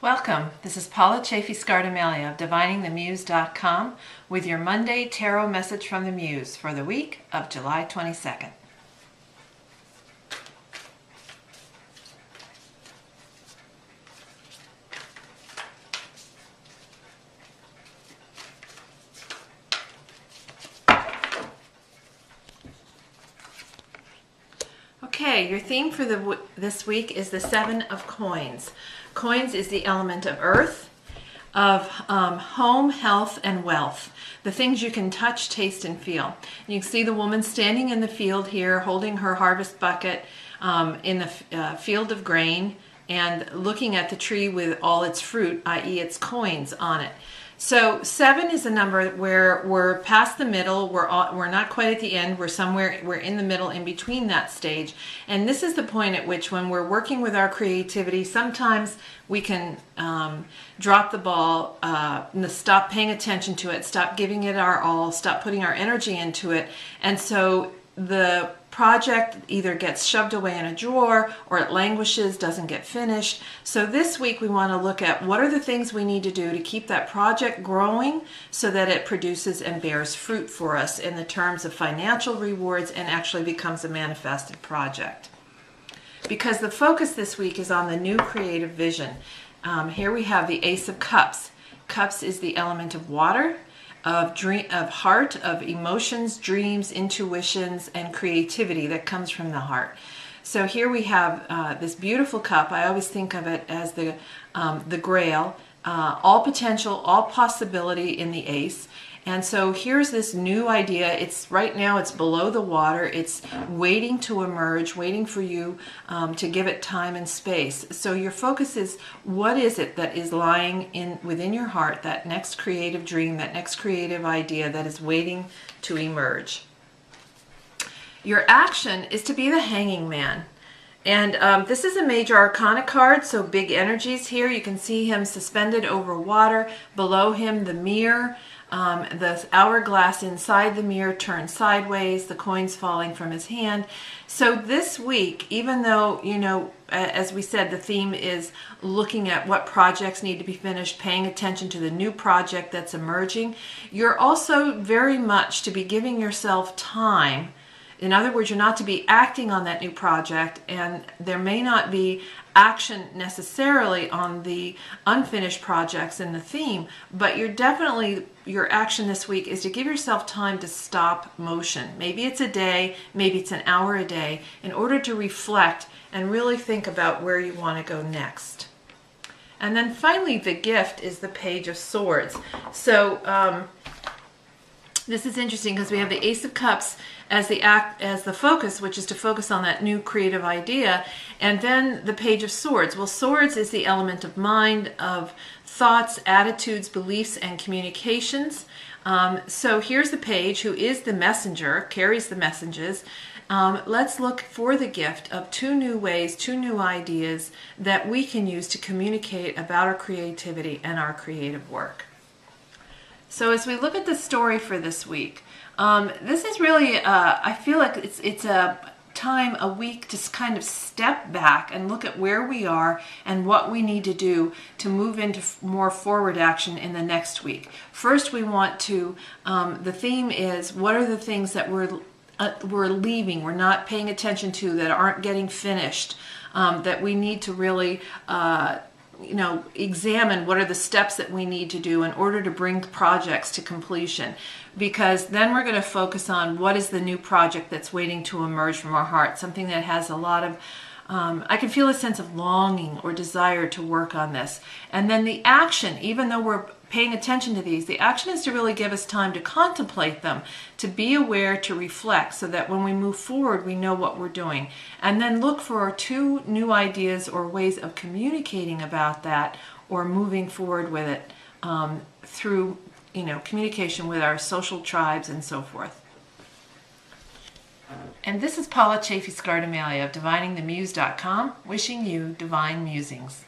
Welcome. This is Paula Chafee-Scardamelia of DiviningTheMuse.com with your Monday Tarot message from the Muse for the week of July 22nd. Okay, your theme for this week is the Seven of Coins. Coins is the element of earth, of home, health, and wealth. The things you can touch, taste, and feel. You can see the woman standing in the field here, holding her harvest bucket in the field of grain and looking at the tree with all its fruit, i.e. its coins on it. So 7 is a number where we're past the middle, we're not quite at the end, we're in the middle in between that stage. And this is the point at which when we're working with our creativity, sometimes we can drop the ball, stop paying attention to it, stop giving it our all, stop putting our energy into it. And so the project either gets shoved away in a drawer or it languishes, doesn't get finished. So this week we want to look at what are the things we need to do to keep that project growing so that it produces and bears fruit for us in the terms of financial rewards and actually becomes a manifested project. Because the focus this week is on the new creative vision. Here we have the Ace of Cups. Cups is the element of water, of heart, of emotions, dreams, intuitions, and creativity that comes from the heart. So here we have this beautiful cup. I always think of it as the Grail, all potential, all possibility in the ace. And so here's this new idea. It's right now it's below the water. It's waiting to emerge, waiting for you to give it time and space. So your focus is, what is it that is lying within your heart, that next creative dream, that next creative idea that is waiting to emerge. Your action is to be the Hanging Man. And this is a major arcana card, so big energies here. You can see him suspended over water. Below him, the mirror. The hourglass inside the mirror turned sideways, the coins falling from his hand. So this week, even though, as we said, the theme is looking at what projects need to be finished, paying attention to the new project that's emerging, you're also very much to be giving yourself time. In other words, you're not to be acting on that new project, and there may not be action necessarily on the unfinished projects in the theme, but your action this week is to give yourself time to stop motion. Maybe it's a day, maybe it's an hour a day, in order to reflect and really think about where you want to go next. And then finally, the gift is the Page of Swords. So this is interesting because we have the Ace of Cups as the focus, which is to focus on that new creative idea, and then the Page of Swords. Well, swords is the element of mind, of thoughts, attitudes, beliefs, and communications. So here's the page, who is the messenger, carries the messages. Let's look for the gift of 2 new ways, 2 new ideas that we can use to communicate about our creativity and our creative work. So as we look at the story for this week, this is really, I feel like it's a week to kind of step back and look at where we are and what we need to do to move into more forward action in the next week. First, we want to, the theme is, what are the things that we're leaving, we're not paying attention to, that aren't getting finished, that we need to really examine what are the steps that we need to do in order to bring projects to completion. Because then we're going to focus on what is the new project that's waiting to emerge from our heart, something that has a lot of, I can feel a sense of longing or desire to work on this. And then the action, even though we're paying attention to these, the action is to really give us time to contemplate them, to be aware, to reflect, so that when we move forward, we know what we're doing. And then look for 2 new ideas or ways of communicating about that or moving forward with it through communication with our social tribes and so forth. And this is Paula Chafee-Scardamelia of DiviningTheMuse.com, wishing you divine musings.